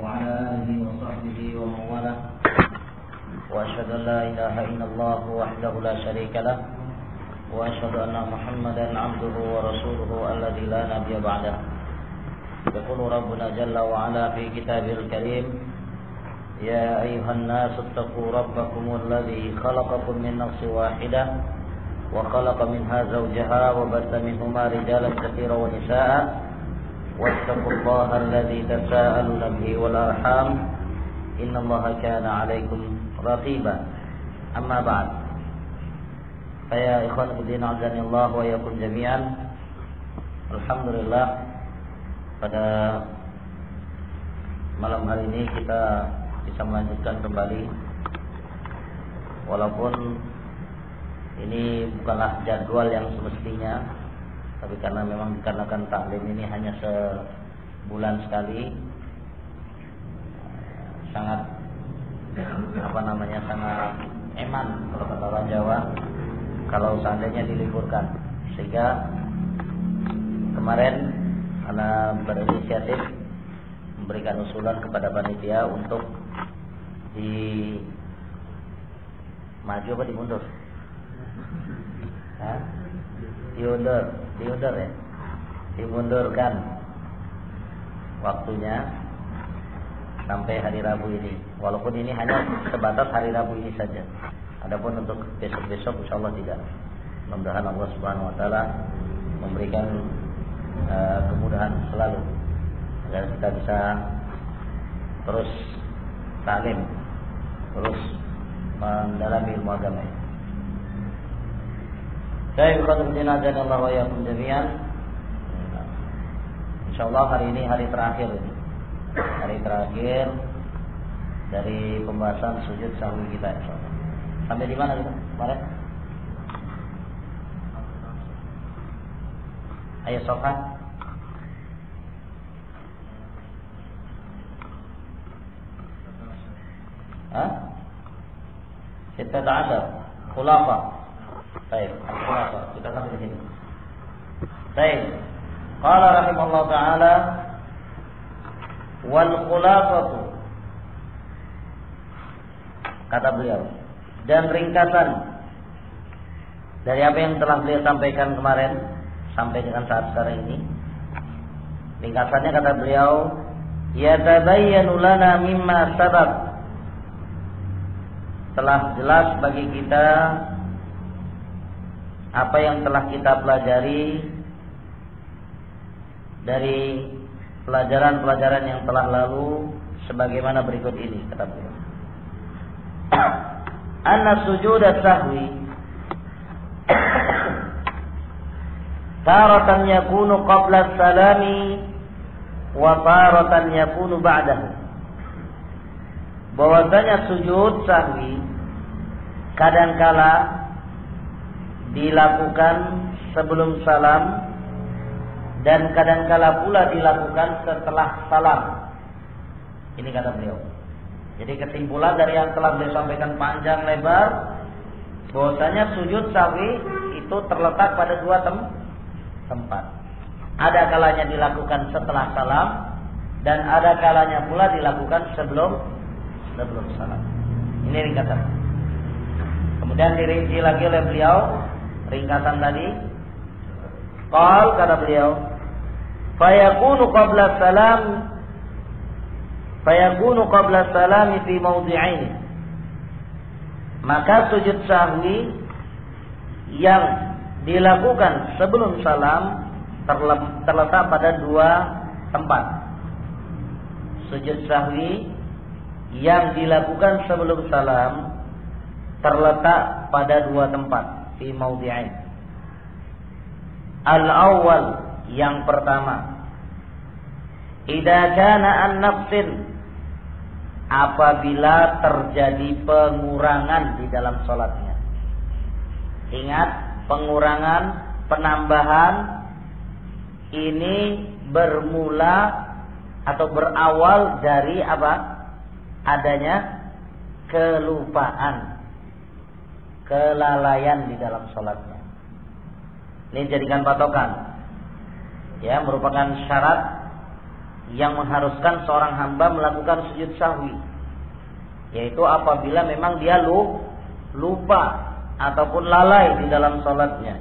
وعلى آله وصحبه ومن والاه وأشهد أن لا إله إلا الله وحده لا شريك له وأشهد أن محمدا عبده ورسوله الذي لا نبي بعده. يقول ربنا جل وعلا في كتابه الكريم: يا أيها الناس اتقوا ربكم الذي خلقكم من نفس واحدة وخلق منها زوجها وبث منهما رجالا كثيرا ونساء واتقوا الله الذي تساءلون به والأرحام إن الله كان عليكم رقيبا. أما بعد، فيا إخوان الدين عزني الله وإياكم جميعا. Alhamdulillah, pada malam hari ini kita bisa melanjutkan kembali, walaupun ini bukanlah jadwal yang semestinya, tapi karena memang dikarenakan taklim ini hanya sebulan sekali, sangat sangat eman kalau kata orang Jawa kalau seandainya diliburkan. Sehingga kemarin ana berinisiatif memberikan usulan kepada panitia untuk maju apa dimundur? Diundur ya, dimundurkan waktunya sampai hari Rabu ini. Walaupun ini hanya sebatas hari Rabu ini saja. Adapun untuk besok-besok insyaallah tidak. Mudah-mudahan Allah Subhanahu wa taala memberikan kemudahan selalu agar kita bisa terus taklim, terus mendalami ilmu agama. Saya berkata Allah wa yakum jami'an. Insyaallah hari ini hari terakhir ini. Hari terakhir dari pembahasan sujud sahwi kita insyaallah. Sampai di mana kita kemarin? Ayat Sofat. Kita ada khulafa. Baik, khulafa. Kita sampai di sini. Baik. Qala rahimallahu taala wal khulafatu, kata beliau, dan ringkasan dari apa yang telah beliau sampaikan kemarin sampai dengan saat sekarang ini. Ringkasannya kata beliau, yatabayyanu lana mimma sabab, telah jelas bagi kita apa yang telah kita pelajari dari pelajaran-pelajaran yang telah lalu sebagaimana berikut ini, kata beliau. Anna sujuda sahwi taratan yakunu qabla salami wa taratan yakunu ba'dahu. Bahwasanya sujud sahwi kadangkala dilakukan sebelum salam dan kadangkala pula dilakukan setelah salam. Ini kata beliau. Jadi kesimpulan dari yang telah beliau sampaikan panjang lebar, bahwasanya sujud sahwi itu terletak pada dua tempat. Ada kalanya dilakukan setelah salam dan ada kalanya pula dilakukan sebelum salam. Ini ringkasan. Kemudian dirinci lagi oleh beliau ringkasan tadi. Qal, kata beliau, fayakunu qabla salami fi mawdi'aini. Maka sujud sahwi yang dilakukan sebelum salam terletak pada dua tempat. Sujud sahwi yang dilakukan sebelum salam terletak pada dua tempat, fi mawdi'ain. Al-awwal, yang pertama, idza kana an-nafsin, apabila terjadi pengurangan di dalam salatnya. Ingat, pengurangan, penambahan ini bermula atau berawal dari apa? Adanya kelupaan, kelalaian di dalam salatnya. Ini jadikan patokan. Ya, merupakan syarat yang mengharuskan seorang hamba melakukan sujud sahwi, yaitu apabila memang dia lupa ataupun lalai di dalam sholatnya,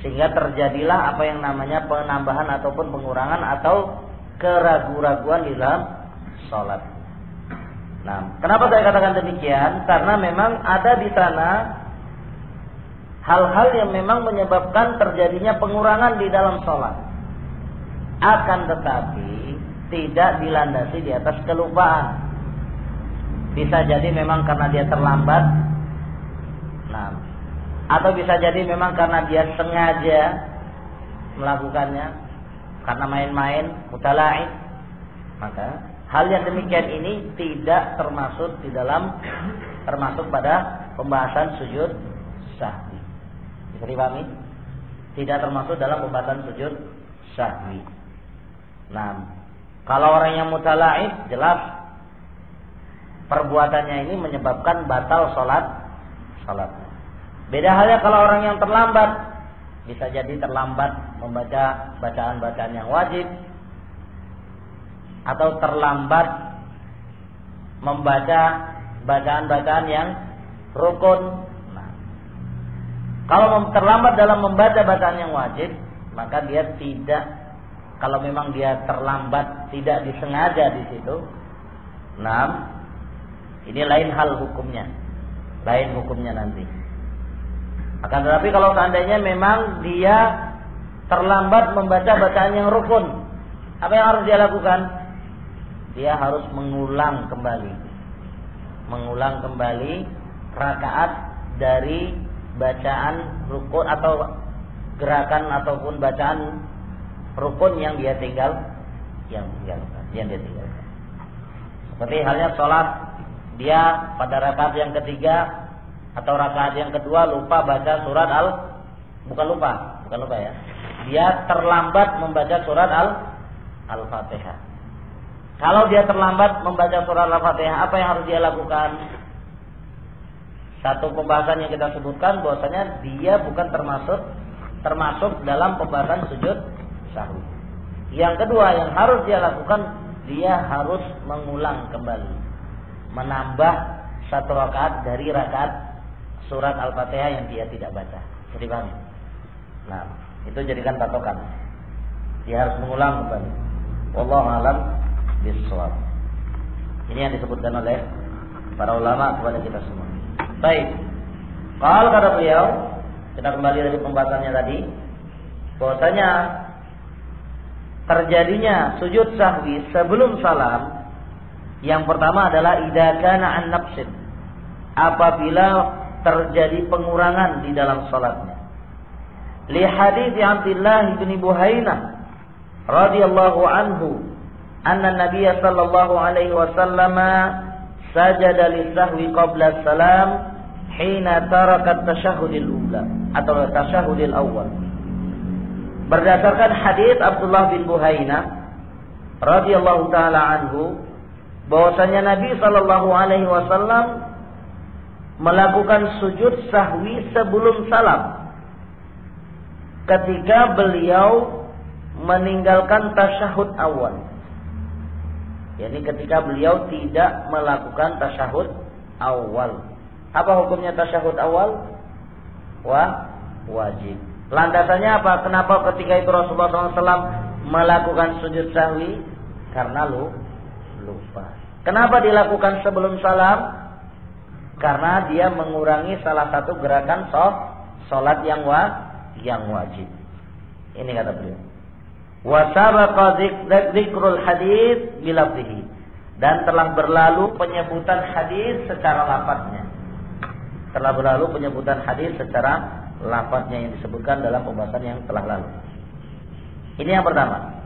sehingga terjadilah apa yang namanya penambahan ataupun pengurangan atau keraguan-raguan di dalam sholat. Nah, kenapa saya katakan demikian? Karena memang ada di sana hal-hal yang memang menyebabkan terjadinya pengurangan di dalam sholat, akan tetapi tidak dilandasi di atas kelupaan. Bisa jadi memang karena dia terlambat, nah, atau bisa jadi memang karena dia sengaja melakukannya karena main-main, mutala'ib. Maka hal yang demikian ini tidak termasuk pada pembahasan sujud sahwi. Bisa dipahami? Tidak termasuk dalam pembahasan sujud sahwi. Nah, kalau orang yang mutala'ib, jelas perbuatannya ini menyebabkan batal sholatnya. Beda halnya kalau orang yang terlambat, bisa jadi terlambat membaca bacaan-bacaan yang wajib, atau terlambat membaca bacaan-bacaan yang rukun. Nah, kalau terlambat dalam membaca bacaan yang wajib, maka dia tidak, kalau memang dia terlambat tidak disengaja di situ, nah, ini lain hal hukumnya, nanti. Akan tetapi kalau seandainya memang dia terlambat membaca bacaan yang rukun, apa yang harus dia lakukan? Dia harus mengulang kembali rakaat dari bacaan rukun atau gerakan ataupun bacaan rukun yang dia tinggalkan. Seperti halnya sholat, dia pada rakaat yang ketiga atau rakaat yang kedua lupa baca surat bukan lupa ya. Dia terlambat membaca surat Al-Fatihah. Kalau dia terlambat membaca surat Al-Fatihah, apa yang harus dia lakukan? Satu pembahasan yang kita sebutkan bahwasanya dia bukan termasuk dalam pembahasan sujud sahwi. Yang kedua yang harus dia lakukan, dia harus mengulang kembali, menambah satu rakaat dari rakaat surat Al-Fatihah yang dia tidak baca. Jadi paham? Nah, itu jadikan patokan. Dia harus mengulang kembali. Wallahu a'lam bishawab. Ini yang disebutkan oleh para ulama kepada kita semua. Baik. Kalau kata beliau, kita kembali dari pembahasannya tadi, bahwasanya terjadinya sujud sahwi sebelum salam, yang pertama adalah idza kana an nafsin, apabila terjadi pengurangan di dalam salatnya. Li hadits Abdullah bin Buhainah radhiyallahu anhu anna Nabiy sallallahu alaihi wasallam sajada lisahwi qabla salam hina taraka at-tashahhudil ula atau at-tashahhudil awal. Berdasarkan hadits Abdullah bin Buhainah radhiyallahu taala anhu, bahwasanya Nabi sallallahu alaihi wasallam melakukan sujud sahwi sebelum salam ketika beliau meninggalkan tasyahud awal. Yani ketika beliau tidak melakukan tasyahud awal. Apa hukumnya tasyahud awal? Wajib. Landasannya apa? Kenapa ketika itu Rasulullah SAW melakukan sujud sahwi? Karena lupa. Kenapa dilakukan sebelum salam? Karena dia mengurangi salah satu gerakan sholat yang wajib. Ini kata beliau. Wa sabaqa dzikrul hadits bilafzihi, dan telah berlalu penyebutan hadis secara lafadznya. Yang disebutkan dalam pembahasan yang telah lalu. Ini yang pertama.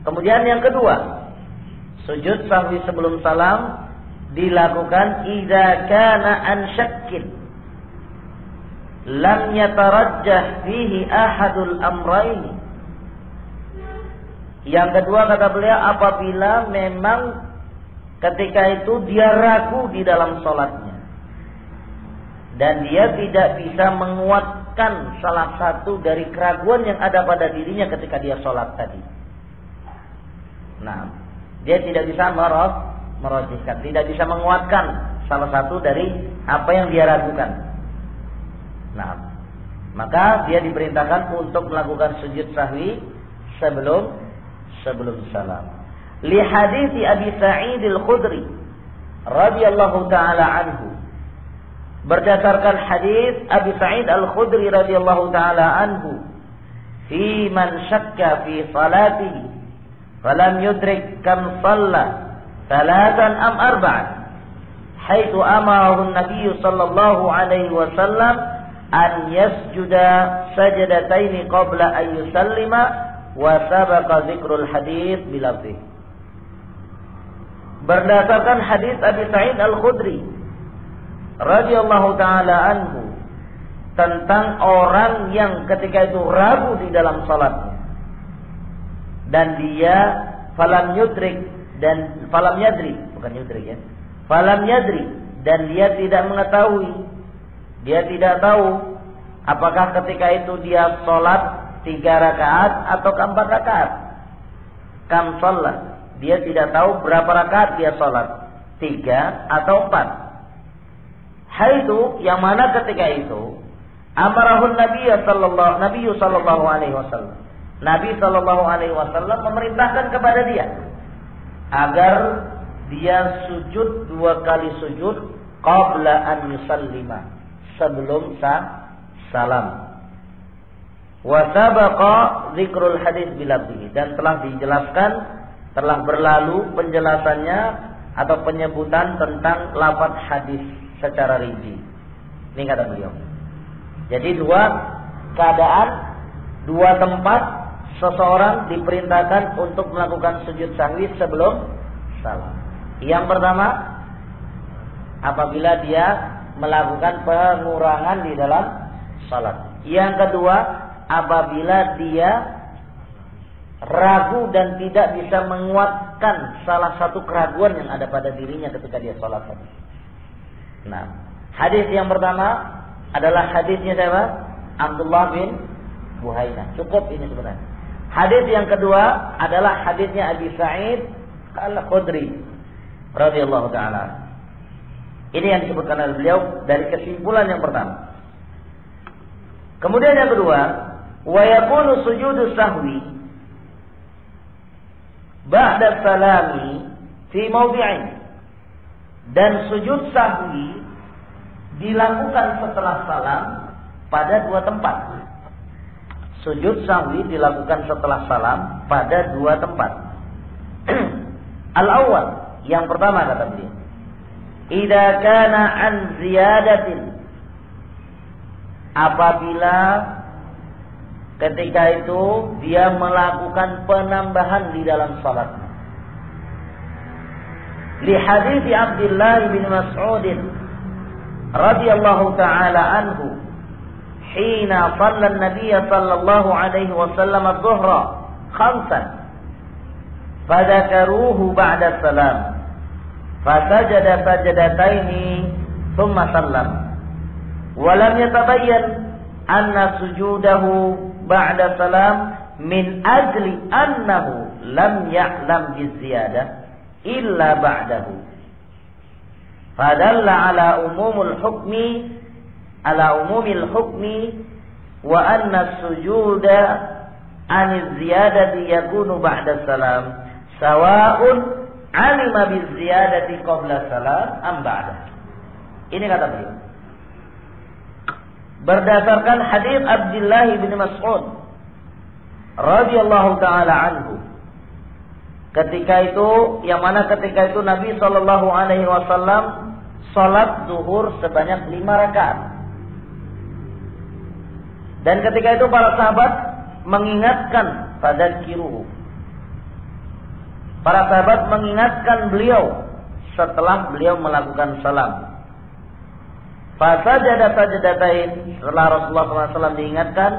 Kemudian yang kedua, sujud sahwi sebelum salam dilakukan idza kana an syakkin lam yatarajjah fihi ahadul amrayn. Yang kedua kata beliau, apabila memang ketika itu dia ragu di dalam sholatnya dan dia tidak bisa menguatkan salah satu dari keraguan yang ada pada dirinya ketika dia sholat tadi. Nah, dia tidak bisa merojihkan, tidak bisa menguatkan salah satu dari apa yang dia ragukan. Nah, maka dia diperintahkan untuk melakukan sujud sahwi sebelum salam. Li hadithi Abi Sa'id Al-Khudri radhiyallahu taala anhu. Berdasarkan hadis Abi Sa'id Al-Khudri radhiyallahu taala anhu, fi man syakka fi salatihi falam yudrik kam shalla thalathan am arba'an, haitsu amarahu an-nabiy sallallahu alaihi wasallam an yasjuda sajdataini qabla an yusallima wa sabaqa dzikrul hadits bilafzi. Berdasarkan hadis Abi Sa'id Al-Khudri radhiyallahu taala anhu tentang orang yang ketika itu ragu di dalam salatnya dan dia falam yadri dan dia tidak mengetahui, dia tidak tahu apakah ketika itu dia salat 3 rakaat atau 4 rakaat. Kam shalah, dia tidak tahu berapa rakaat dia salat, 3 atau 4. Haitsu, yang mana ketika itu amarahun Nabi sallallahu alaihi wasallam. Nabi sallallahu alaihi wasallam memerintahkan kepada dia agar dia sujud 2 kali sujud qabla an yusallima, sebelum salam. Wa sabaqa dzikrul hadits bilafzihi, dan telah dijelaskan, telah berlalu penjelasannya atau penyebutan tentang lafaz hadis secara rinci. Ini kata beliau. Jadi 2 keadaan, 2 tempat seseorang diperintahkan untuk melakukan sujud sahwi sebelum salam. Yang pertama, apabila dia melakukan pengurangan di dalam salat. Yang kedua, apabila dia ragu dan tidak bisa menguatkan salah satu keraguan yang ada pada dirinya ketika dia salat tadi. Nah, hadis yang pertama adalah hadisnya siapa? Abdullah bin Buhainah. Cukup ini sebenarnya. Hadis yang kedua adalah hadisnya Abi Sa'id Al-Khudri radhiyallahu taala. Ini yang disebutkan oleh beliau dari kesimpulan yang pertama. Kemudian yang kedua, wa yakunu sujudu sahwi ba'da salami fi mawdi'in. Dan sujud sahwi dilakukan setelah salam pada 2 tempat. Sujud sahwi dilakukan setelah salam pada 2 tempat. Al-awwal, yang pertama kata beliau, idza kana an ziyadatin, apabila ketika itu dia melakukan penambahan di dalam salatnya. Li hadits Abdullah bin Mas'ud radhiyallahu taala anhu, hina shalla an-nabiy sallallahu alaihi wasallam adh-dhuhra 5 fadzakaruhu ba'da salam fasajada sajdataini thumma sallam wa lam yatabayyan anna sujudahu ba'da salam min ajli annahu lam ya'lam biziyadah illa ba'dahu, fadalla ala umumil hukmi wa anna sujuda an ziyadati yakunu ba'da salam sawa'un alima biziyadati qabla salam am ba'da. Ini kata beliau berdasarkan hadis Abdullah bin Mas'ud radhiyallahu taala anhu, ketika itu, yang mana ketika itu Nabi sallallahu alaihi wasallam salat zuhur sebanyak 5 rakaat. Dan ketika itu para sahabat mengingatkan fadzkiruhu. Para sahabat mengingatkan beliau setelah beliau melakukan salam. Fasajada sajdatain, setelah Rasulullah SAW diingatkan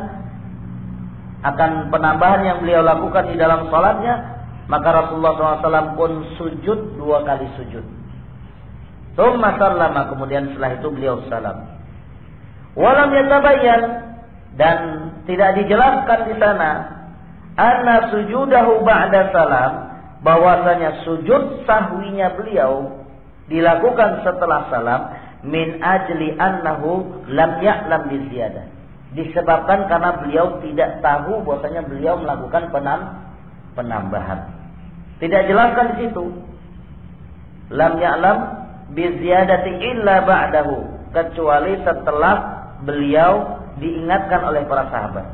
akan penambahan yang beliau lakukan di dalam salatnya, maka Rasulullah SAW pun sujud 2 kali sujud. Tsumma sallama, kemudian setelah itu beliau salam. Walam yatabayyan, dan tidak dijelaskan di sana anna sujudahu ba'da salam, bahwasanya sujud sahwinya beliau dilakukan setelah salam min ajli annahu lam ya'lam bi ziyadah. Disebabkan karena beliau tidak tahu bahwasanya beliau melakukan penambahan. Tidak jelaskan di situ. Lam ya'lam bi ziyadati illa ba'dahu, kecuali setelah beliau diingatkan oleh para sahabat.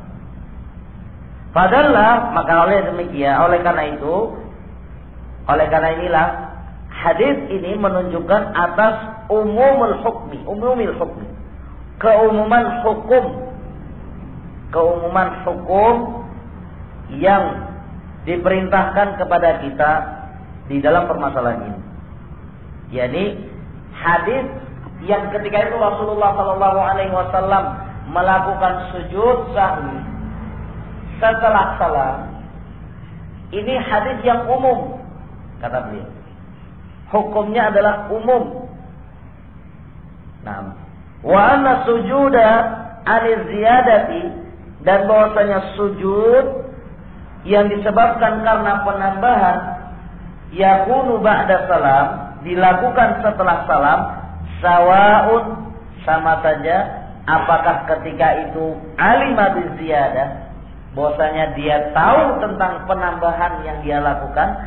Padahal maka oleh demikian, oleh karena inilah hadis ini menunjukkan atas umumul hukmi, keumuman hukum yang diperintahkan kepada kita di dalam permasalahan ini. Yani hadis yang ketika itu Rasulullah sallallahu alaihi wasallam melakukan sujud sahwi setelah salam, ini hadis yang umum, kata beliau. Hukumnya adalah umum. Nah, wa anna sujuda al-ziyadati, dan bahwasanya sujud yang disebabkan karena penambahan yakunu ba'da salam, dilakukan setelah salam, sawaun, sama saja apakah ketika itu alima bi ziyadah, bahwasanya dia tahu tentang penambahan yang dia lakukan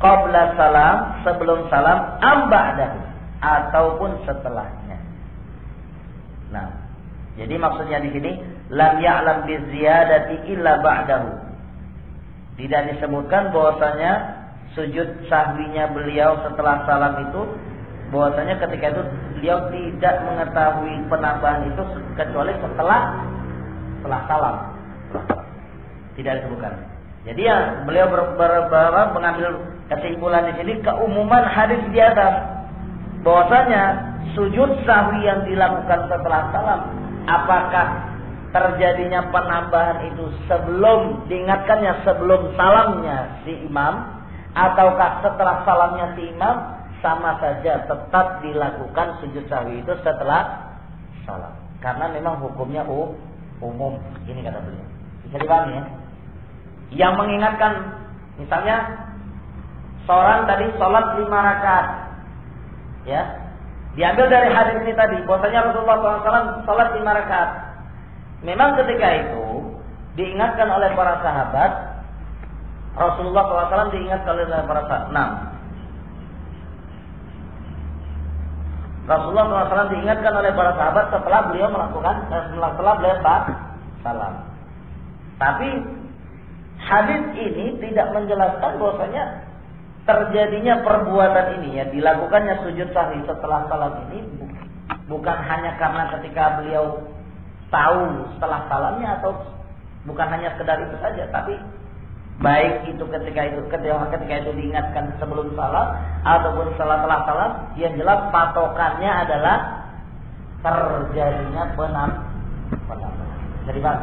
qabla salam, sebelum salam, am ba'dahu, ataupun setelahnya. Nah, jadi maksudnya di sini lam ya'lam bi ziyadati illa ba'dahu. Tidak disebutkan bahwasanya sujud sahwinya beliau setelah salam itu, bahwasanya ketika itu beliau tidak mengetahui penambahan itu kecuali setelah salam. Tidak disebutkan. Jadi ya beliau mengambil kesimpulan di sini keumuman hadis di atas, bahwasanya sujud sahwi yang dilakukan setelah salam, apakah terjadinya penambahan itu sebelum diingatkannya sebelum salamnya si imam, ataukah setelah salamnya si imam, sama saja tetap dilakukan sujud sahwi itu setelah salam, karena memang hukumnya umum. Ini kata beliau. Bisa dipahami ya? Yang mengingatkan, misalnya seorang tadi sholat 5 rakaat, ya, diambil dari hadis ini tadi, bahwasanya Rasulullah SAW sholat 5 rakaat. Memang ketika itu diingatkan oleh para sahabat, Rasulullah SAW diingatkan oleh para sahabat. Rasulullah SAW diingatkan oleh para sahabat setelah beliau melakukan, setelah beliau salam. Tapi hadis ini tidak menjelaskan bahwasanya terjadinya perbuatan ini, ya, dilakukannya sujud sahwi setelah salam ini bukan hanya karena ketika beliau tahu setelah salamnya, atau bukan hanya sekedar itu saja, tapi baik itu ketika itu diingatkan sebelum salam ataupun setelah salam, yang jelas patokannya adalah terjadinya penambahan. Jadi Pak,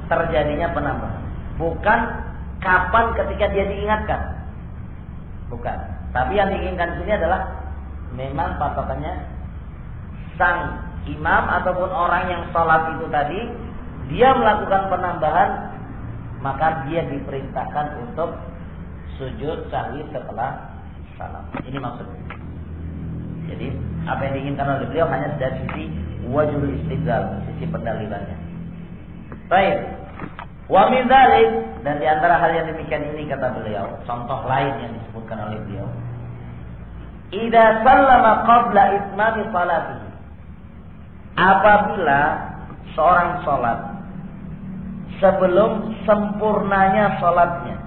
terjadinya penambahan, bukan kapan ketika dia diingatkan, bukan. Tapi yang diinginkan di sini adalah memang patokannya sang imam ataupun orang yang sholat itu tadi, dia melakukan penambahan, maka dia diperintahkan untuk sujud sahwi setelah salam. Ini maksudnya. Jadi apa yang diinginkan oleh beliau hanya dari sisi wajhul istidlal, sisi pendalilannya. Baik. Wa min dzalik, dan di antara hal yang demikian ini kata beliau, contoh lain yang disebutkan oleh beliau, idza sallama qabla itmami salatihi, apabila seorang sholat sebelum sempurnanya sholatnya,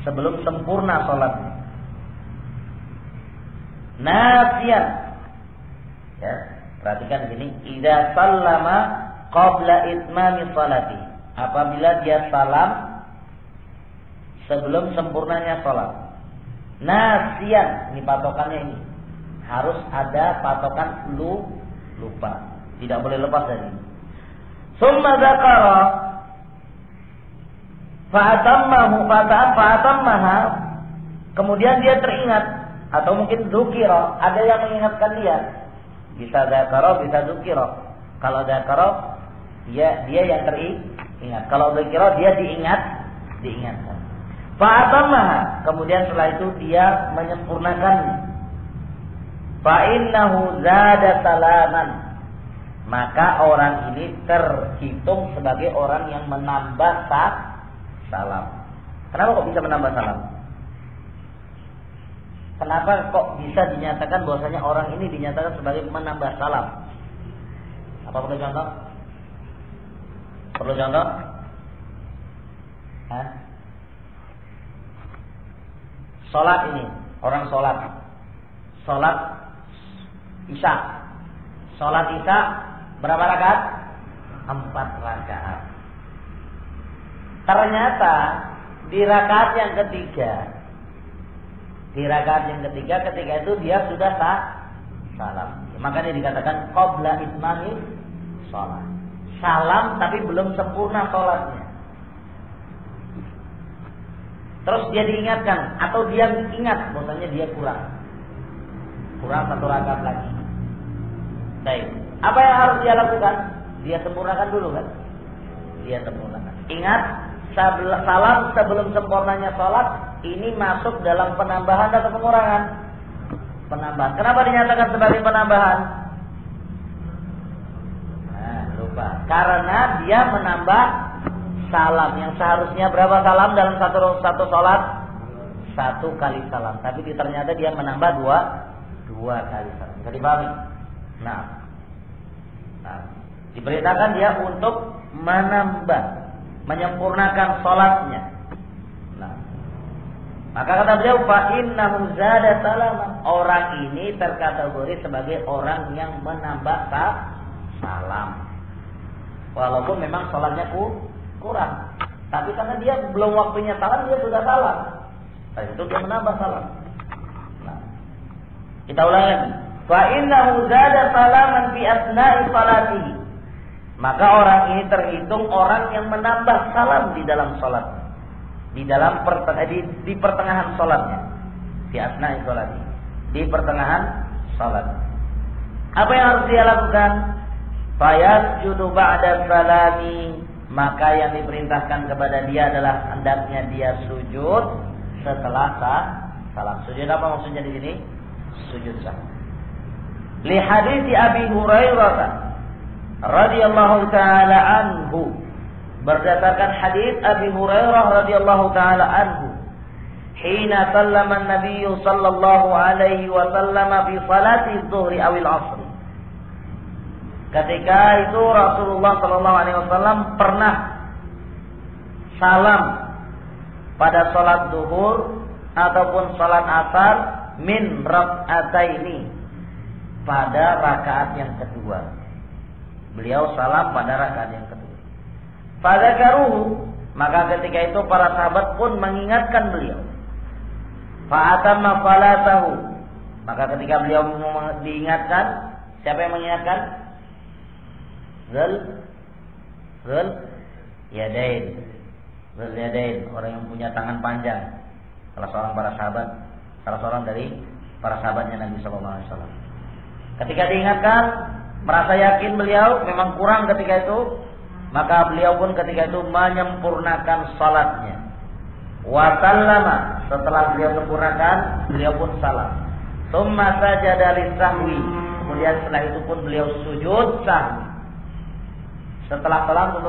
sebelum sempurna sholatnya, nasiyan, ya, perhatikan di sini, idza sallama qabla itmami salati, apabila dia salam sebelum sempurnanya sholat, nasiyan, ini patokannya, ini harus ada patokan lupa, tidak boleh lepas dari ini. Summa dzakara fa'atammaha, kemudian dia teringat, atau mungkin dzukira, ada yang mengingatkan dia. Bisa dzakara, bisa dzukira. Kalau dzakara dia yang teringat, kalau dzukira dia diingatkan. Fa'atammaha, kemudian setelah itu dia menyempurnakannya. Fa'innahu zada salaman, maka orang ini terhitung sebagai orang yang menambah salam. Kenapa kok bisa menambah salam? Kenapa kok bisa dinyatakan bahwasanya orang ini dinyatakan sebagai menambah salam? Apa perlu contoh? Perlu contoh? Sholat ini, orang sholat Isya. Sholat Isya berapa rakaat? 4 rakaat. Ternyata di rakaat yang ketiga, ketika itu dia sudah salam. Makanya dikatakan qabla itmami sholat. Salam tapi belum sempurna sholatnya. Terus dia diingatkan atau dia ingat bahwasanya dia kurang 1 rakaat lagi. Baik. Apa yang harus dia lakukan? Dia sempurnakan dulu kan? Dia sempurnakan. Ingat, salam sebelum sempurnanya sholat ini masuk dalam penambahan atau pengurangan? Penambahan. Kenapa dinyatakan sebagai penambahan? Lupa. Karena dia menambah salam yang seharusnya berapa salam dalam satu sholat? 1 kali salam. Tapi ternyata dia menambah 2 kali salam. Bisa dipahami? Nah, diberitakan dia untuk menambah, menyempurnakan sholatnya. Nah, maka kata beliau, fa innahu zada salaman. Orang ini terkategori sebagai orang yang menambah salam. Walaupun memang sholatnya kurang, tapi karena dia belum waktunya salam, dia sudah salam. Nah, itu dia menambah salam. Nah, kita ulang lagi. Fa innahu zada salaman fi asna'i salatihi. Maka orang ini terhitung orang yang menambah salam di dalam salat. Di pertengahan salatnya. Fi asna'i salatihi. Di pertengahan salat. Apa yang harus dia lakukan? Fayasjudu ba'da salami. Maka yang diperintahkan kepada dia adalah hendaknya dia sujud setelah salam. Sujud apa maksudnya di sini? Sujud sahwi. Li hadits Abi Hurairah radhiyallahu taala anhu, berdasarkan hadits Abi Hurairah radhiyallahu taala anhu, hina sallama an-nabiy sallallahu alaihi wasallam fi salati adh-dhuhri aw al-'asr. Ketika itu Rasulullah sallallahu alaihi wasallam pernah salam pada salat zuhur ataupun salat asar min rak'ataini, pada rakaat yang kedua. Beliau salam pada rakaat yang kedua. Fadzakaruhu, maka ketika itu para sahabat pun mengingatkan beliau. Fa'atamma salatahu, maka ketika beliau diingatkan, siapa yang mengingatkan? Zul Yadain, orang yang punya tangan panjang. Salah seorang dari para sahabatnya Nabi sallallahu alaihi wasallam. Ketika diingatkan, merasa yakin beliau memang kurang ketika itu, maka beliau pun ketika itu menyempurnakan salatnya. Wa sallama, setelah beliau sempurnakan, beliau pun salam. Tsumma sajada lisahwi, kemudian setelah itu pun beliau sujud sahwi. Setelah salam.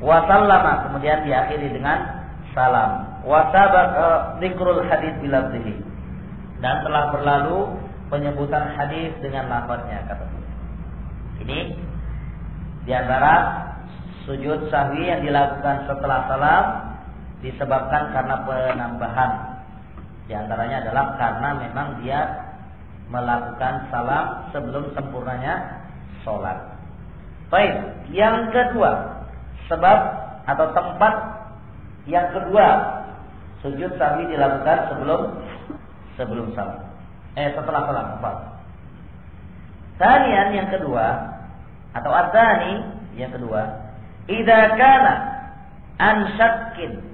Wa sallama, kemudian diakhiri dengan salam. Wa sabaqa dzikrul hadits bilafzihi. Dan telah berlalu penyebutan hadis dengan lafaznya, kata beliau. Ini di antara sujud sahwi yang dilakukan setelah salam disebabkan karena penambahan. Di antaranya adalah karena memang dia melakukan salam sebelum sempurnanya sholat. Baik, yang kedua, sebab atau tempat yang kedua sujud sahwi dilakukan sebelum salam. Setelah salam. Tsanian, yang kedua, atau adzani yang kedua, idza kana an syakkin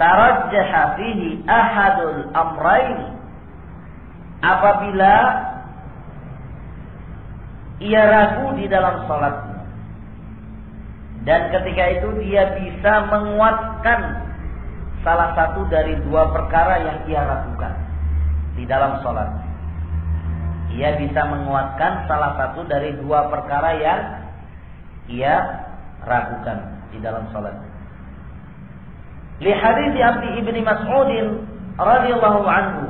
tarajjaha fihi ahadul amrayn, apabila ia ragu di dalam salatnya Dan ketika itu dia bisa menguatkan salah satu dari dua perkara yang ia ragukan di dalam sholat. Ia bisa menguatkan salah satu dari dua perkara yang ia ragukan di dalam sholat. Li hadits Abdi ibni Mas'ud radhiyallahu anhu,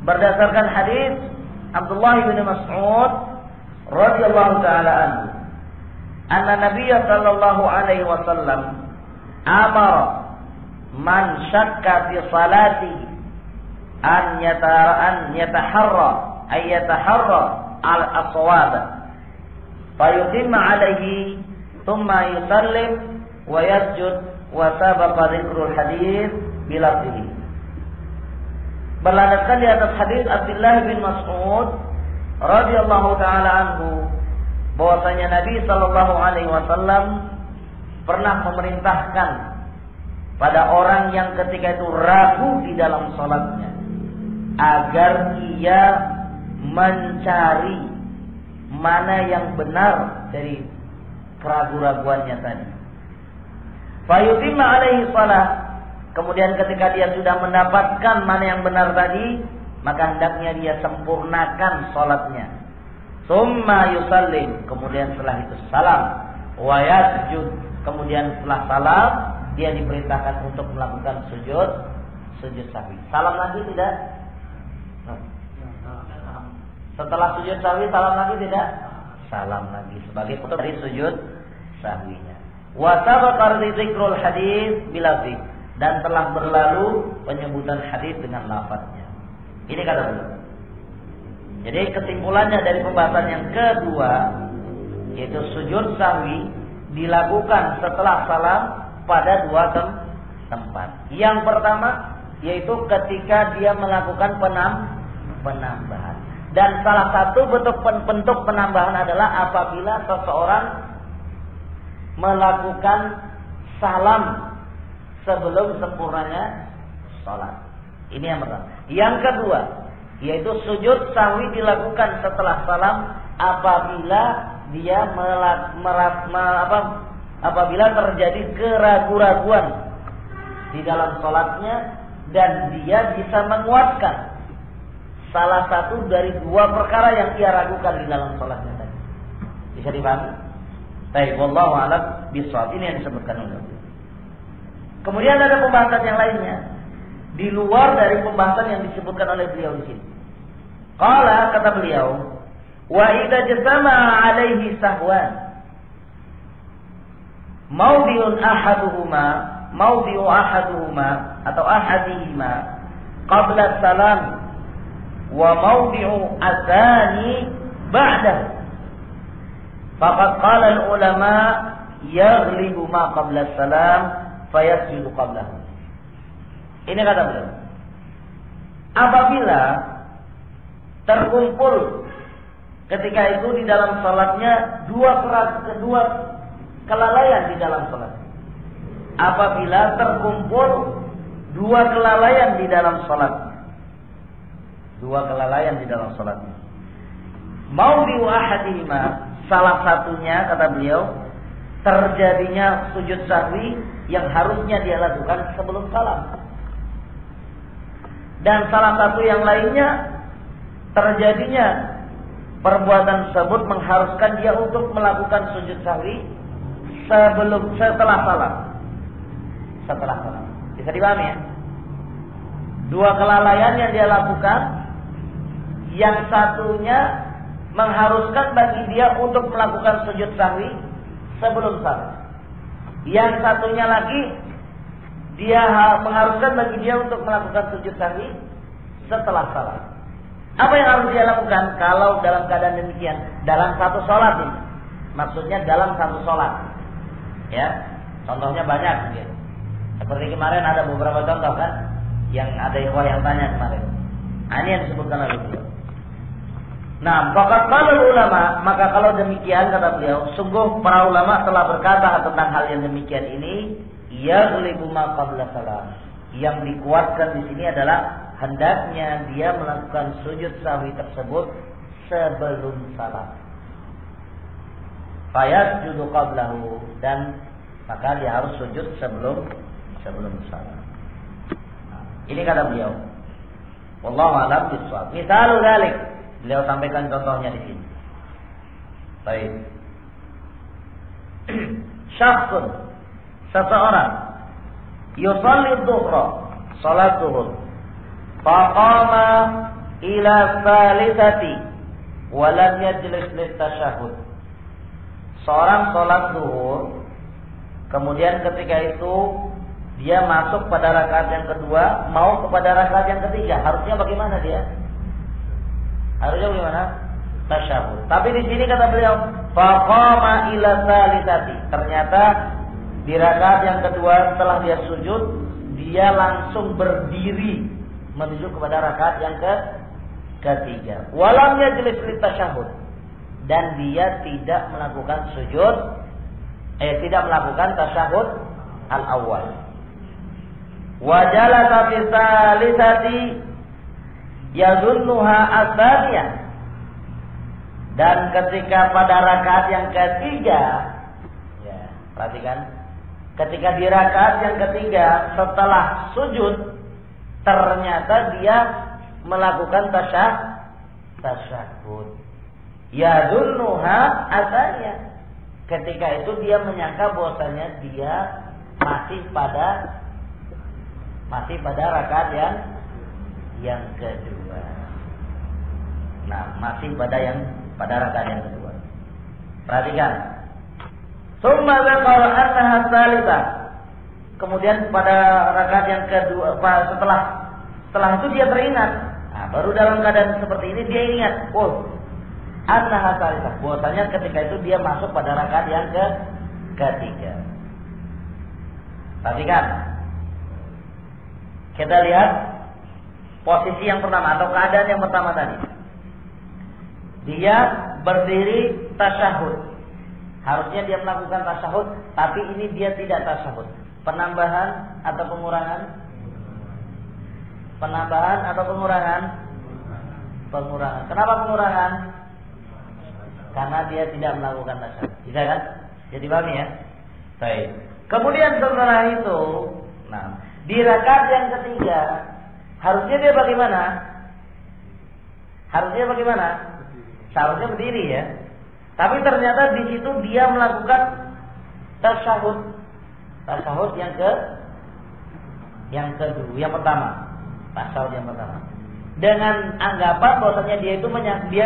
berdasarkan hadis Abdullah bin Mas'ud radhiyallahu taala anhu, anna Nabiy sallallahu alaihi wasallam amara man syakka fi salatihi an yataharra al-aswab fa yutimma alaihi thumma yusallim wa yasjud wa sabaqa dzikrul hadits bilafzihi. Berlandaskan di atas hadis Abdullah bin Mas'ud radhiyallahu taala anhu bahwasanya Nabi sallallahu alaihi wasallam pernah memerintahkan pada orang yang ketika itu ragu di dalam salatnya agar ia mencari mana yang benar dari keraguan-raguannya tadi. Fayutimma alaihi salah. Kemudian ketika dia sudah mendapatkan mana yang benar tadi, maka hendaknya dia sempurnakan salatnya. Summa yusallim, kemudian setelah itu salam, wa yasjud, kemudian setelah salam dia diperintahkan untuk melakukan sujud sahwi. Salam lagi tidak? Setelah sujud sahwi salam lagi tidak? Salam lagi sebagai bentuk dari sujud sahwinya. Wa sabaqa dzikrul hadits bilafzi, dan telah berlalu penyebutan hadis dengan lafaznya. Ini kata beliau. Jadi kesimpulannya dari pembahasan yang kedua, yaitu sujud sahwi dilakukan setelah salam pada dua tempat. Yang pertama yaitu ketika dia melakukan penambahan. Dan salah satu bentuk penambahan adalah apabila seseorang melakukan salam sebelum sempurnanya sholat. Ini yang pertama. Yang kedua yaitu sujud sahwi dilakukan setelah salam apabila dia apabila terjadi keraguan-raguan di dalam sholatnya dan dia bisa menguatkan salah satu dari dua perkara yang ia ragukan di dalam sholatnya tadi. Bisa dipahami? Baik, wallahu a'lam bishawab. Ini yang disebutkan oleh beliau. Kemudian ada pembahasan yang lainnya di luar dari pembahasan yang disebutkan oleh beliau di sini. Qala, kata beliau, wa idza jazama alaihi sahwan mawdi'u ahaduhuma atau ahadihima qabla salam wa mawdi'u atsani ba'dahu faqad qala al-ulama yaghlibu ma qabla salam fayasjudu qablahu. Ini kata beliau, apabila terkumpul ketika itu di dalam salatnya dua kelalaian di dalam salat. Apabila terkumpul dua kelalaian di dalam salat. Dua kelalaian di dalam salat. Mawdi'u ahadihima, salah satunya kata beliau terjadinya sujud sahwi yang harusnya dia lakukan sebelum salam. Dan salah satu yang lainnya terjadinya perbuatan tersebut mengharuskan dia untuk melakukan sujud sahwi setelah salam. Setelah salam. Bisa dipahami ya? Dua kelalaian yang dia lakukan, yang satunya mengharuskan bagi dia untuk melakukan sujud sahwi sebelum salam. Yang satunya lagi dia mengharuskan bagi dia untuk melakukan sujud sahwi setelah salam. Apa yang harus dia lakukan kalau dalam keadaan demikian? Dalam satu sholat ini. Maksudnya dalam satu sholat. Ya, contohnya banyak. Ya. Seperti kemarin ada beberapa contoh kan, yang ada ikhwah yang tanya kemarin. Ini yang disebutkan oleh beliau. Nah, faqad qala ulama, maka kalau demikian kata beliau, sungguh para ulama telah berkata tentang hal yang demikian ini, yaghlibu ma qabla salam. Yang dikuatkan di sini adalah hendaknya dia melakukan sujud sahwi tersebut sebelum salam. fayasjudu qablahu, dan maka dia harus sujud sebelum salam. Ini kata beliau. Wallahu a'lam bishawab. Misalul dzalik, beliau sampaikan contohnya di sini. Baik. Syakhsun, seseorang yusalli dhuhra, salat zuhur, faqama ila thalithati wa lam yajlis litasyahhud. Seorang salat zuhur, kemudian ketika itu dia masuk pada rakaat yang kedua, mau kepada rakaat yang ketiga. Harusnya bagaimana dia? Harusnya bagaimana? Tasyahud. Tapi di sini kata beliau, faqama ila tsalitsati. Ternyata di rakaat yang kedua setelah dia sujud, dia langsung berdiri menuju kepada rakaat yang ketiga. Walam yajlis litasyahud. Dan dia tidak melakukan sujud, tidak melakukan tasyahud al-awwal. Wa jalasa fi tsalitsati yadhunnuha ats-tsaniyah. Dan ketika pada rakaat yang ketiga, ya, perhatikan, ketika di rakaat yang ketiga setelah sujud, ternyata dia melakukan tasyahud. Yadhunnuha ats-tsaniyah. Ketika itu dia menyangka bahwasanya dia masih pada rakaat yang kedua. Nah, masih pada rakaat yang kedua. Perhatikan. Tsumma dzakara annaha tsalitsah. Kemudian pada rakaat yang kedua, setelah itu dia teringat. Nah, baru dalam keadaan seperti ini dia ingat, annaha tsalitsah. Bahwasanya ketika itu dia masuk pada rakaat yang ketiga. Perhatikan. Kita lihat posisi yang pertama atau keadaan yang pertama tadi. Dia berdiri tasyahud. Harusnya dia melakukan tasyahud, tapi ini dia tidak tasyahud. Penambahan atau pengurangan? Penambahan atau pengurangan? Pengurangan. Kenapa pengurangan? Karena dia tidak melakukan tasyahud. Bisa kan? Jadi paham ya? Baik. Kemudian setelah itu, di rakaat yang ketiga, harusnya dia bagaimana? Seharusnya berdiri ya. Tapi ternyata di situ dia melakukan tasyahud. Tasyahud yang kedua, yang pertama. Tasyahud yang pertama. Dengan anggapan bahwasanya dia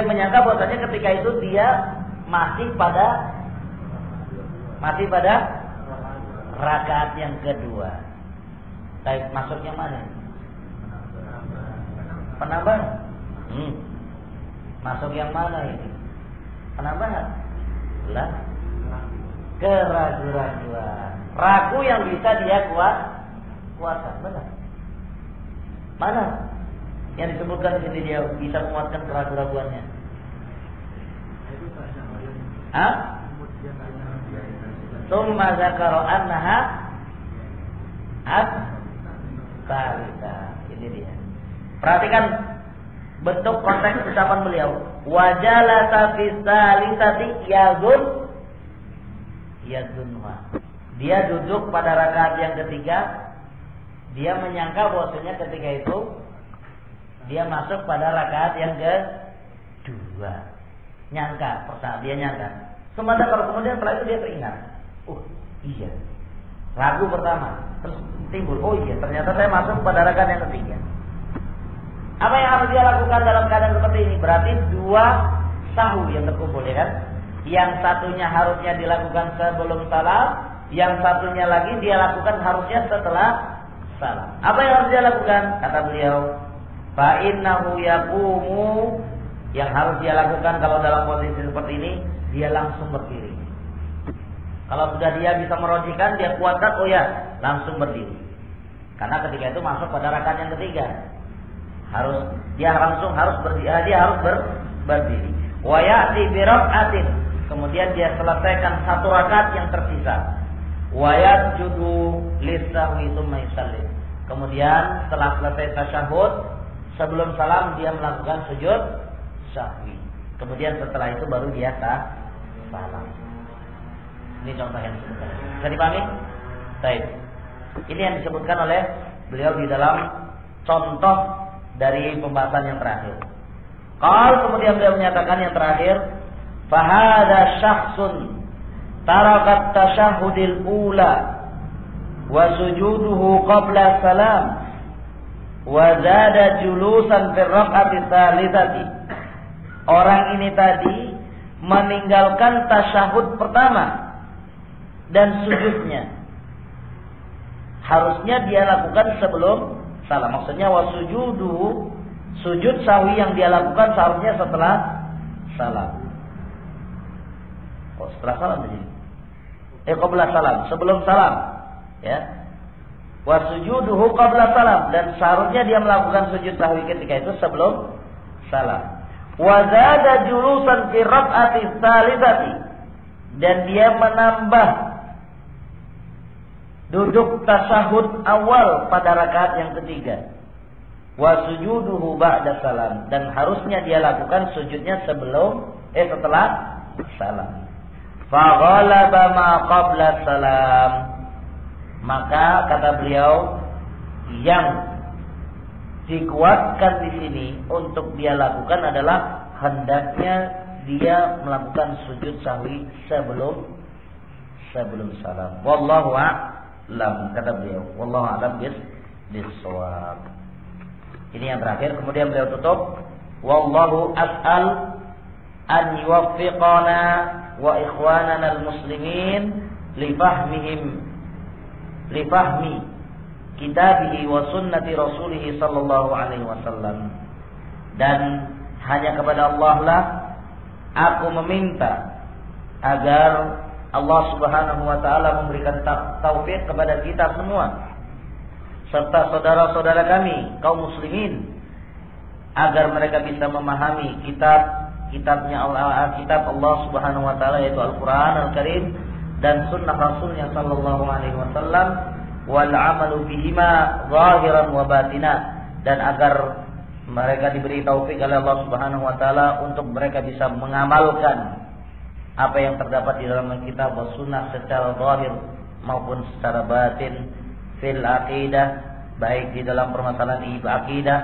menyangka bahwasanya ketika itu dia masih pada rakaat yang kedua. Baik, masuknya mana? Penambahan. Masuk yang mana ini? Penambahan. Lah, keraguan. Ragu yang bisa dia kuatkan, benar? Mana? Yang disebutkan di sini dia bisa menguatkan keraguannya. Tsumma dzakara annaha ats-tsalitsah. Ini dia. Perhatikan bentuk konteks ucapan beliau. Wa jalasa fi tsalitsati yadhunha. Dia duduk pada rakaat yang ketiga. Dia menyangka bahwasanya ketika itu dia masuk pada rakaat yang kedua. Dia nyangka. Sementara kemudian setelah itu dia teringat. Iya. Ragu pertama, terus timbul, ternyata saya masuk pada rakaat yang ketiga. Apa yang harus dia lakukan dalam keadaan seperti ini? Berarti dua sahwi yang terkumpul, ya kan? Yang satunya harusnya dilakukan sebelum salam, yang satunya lagi dia lakukan harusnya setelah salam. Apa yang harus dia lakukan? Kata beliau, fa innahu yaqumu. Yang harus dia lakukan kalau dalam posisi seperti ini, dia langsung berdiri. Kalau sudah dia bisa merojikan, dia kuatkan, langsung berdiri. Karena ketika itu masuk pada rakaat yang ketiga. Dia harus berdiri. Wa ya'ti bi rak'atin. Kemudian dia selesaikan satu rakaat yang tersisa. Wa yasjudu lis-sahwi tsumma yusallim. Kemudian setelah selesai tasyahud, sebelum salam dia melakukan sujud sahwi. Kemudian setelah itu baru dia salam. Ini contoh yang disebutkan. Bisa dipahami? Baik. Ini yang disebutkan oleh beliau di dalam contoh dari pembahasan yang terakhir. Kalau kemudian beliau menyatakan yang terakhir, fahada syakhsun tarakat tasyahudil ula wa sujuduhu qabla salam wa zada julusan fi raq'ati tsalitsati. Orang ini tadi meninggalkan tasyahud pertama dan sujudnya. Harusnya dia lakukan sebelum salam. Maksudnya wasujudu, sujud sahwi yang dia lakukan seharusnya setelah salam. Oh, setelah salam jadi. Qabla salam, sebelum salam. Ya. Wasujuduhu qabla salam, dan seharusnya dia melakukan sujud sahwi ketika itu sebelum salam. Wa zada julusan fi raq'ati tsalitsati, dan dia menambah duduk tasyahud awal pada rakaat yang ketiga. Wa sujuduhu ba'da salam, dan harusnya dia lakukan sujudnya setelah salam. Fa ghalaba ma qabla salam, maka kata beliau yang dikuatkan di sini untuk dia lakukan adalah hendaknya dia melakukan sujud sahwi sebelum salam. Wallahu a'lam, kata beliau. Wallahu a'lam bis-shawab. Ini yang terakhir. Kemudian beliau tutup, wallahu as'al an yuwaffiqana wa ikhwanana al-muslimin li fahmi kitabihi wa sunnati rasulihi sallallahu alaihi wasallam. Dan hanya kepada Allah lah aku meminta agar Allah Subhanahu wa taala memberikan taufik kepada kita semua serta saudara-saudara kami kaum muslimin agar mereka bisa memahami kitabnya Allah, kitab Allah Subhanahu wa taala, yaitu Al-Qur'an Al-Karim dan sunnah Rasulnya sallallahu alaihi wasallam, wal amalu bihima zahiran wa batina, dan agar mereka diberi taufik oleh Allah Subhanahu wa taala untuk mereka bisa mengamalkan apa yang terdapat di dalam kitab dan sunnah secara zahir maupun secara batin, fil aqidah, baik di dalam permasalahan aqidah,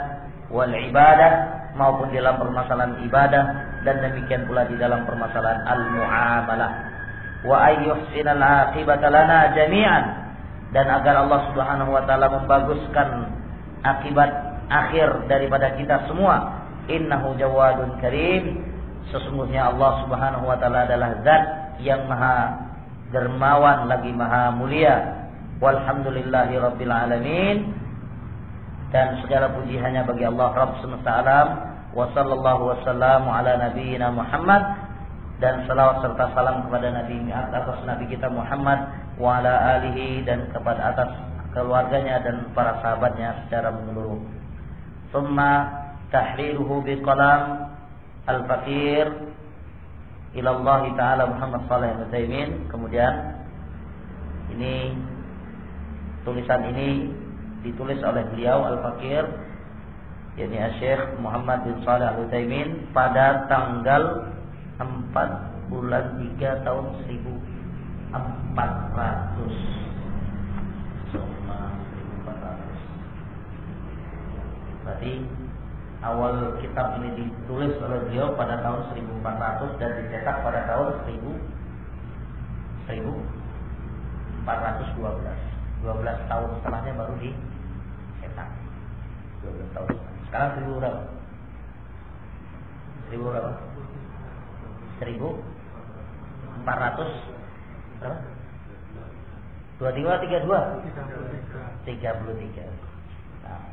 wal ibadah, maupun di dalam permasalahan ibadah, dan demikian pula di dalam permasalahan al-muamalah. Wa ayyuhsinal aqibata lana jami'an, dan agar Allah Subhanahu wa taala membaguskan akibat akhir daripada kita semua. Innahu jawadun karim, sesungguhnya Allah Subhanahu wa taala adalah zat yang maha dermawan lagi maha mulia. Walhamdulillahi rabbil alamin, dan segala puji hanya bagi Allah Rabb semesta alam. Wa sallallahu wasallam ala nabiyyina Muhammad, dan salawat serta salam kepada atas nabi kita Muhammad, wa ala alihi, dan kepada atas keluarganya dan para sahabatnya secara menyeluruh. Tsumma tahriruhu biqalam al-faqir ila Allah taala Muhammad Shalih Al-Utsaimin. Kemudian ini tulisan ini ditulis oleh beliau al-faqir, yakni Syekh Muhammad bin Shalih Al-Utsaimin, pada tanggal 4 bulan 3 tahun 1400. Berarti awal kitab ini ditulis oleh beliau pada tahun 1400 dan dicetak pada tahun 1412. 12 tahun setelahnya baru dicetak. 12 tahun. Sekarang 1000 berapa? 1000 berapa? 1400 berapa? 23 32? 33. Nah,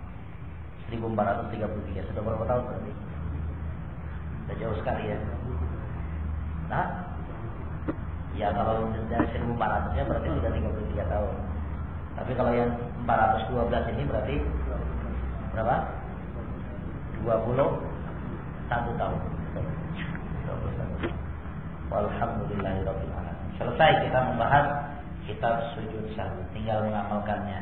1433. Sudah berapa tahun berarti? Sudah jauh sekali ya. Nah, ya kalau dari 1400-nya berarti sudah 33 tahun. Tapi kalau yang 412 ini berarti berapa? 21 tahun. Walhamdulillahirabbil alamin. Selesai kita membahas kitab sujud sahwi, tinggal mengamalkannya.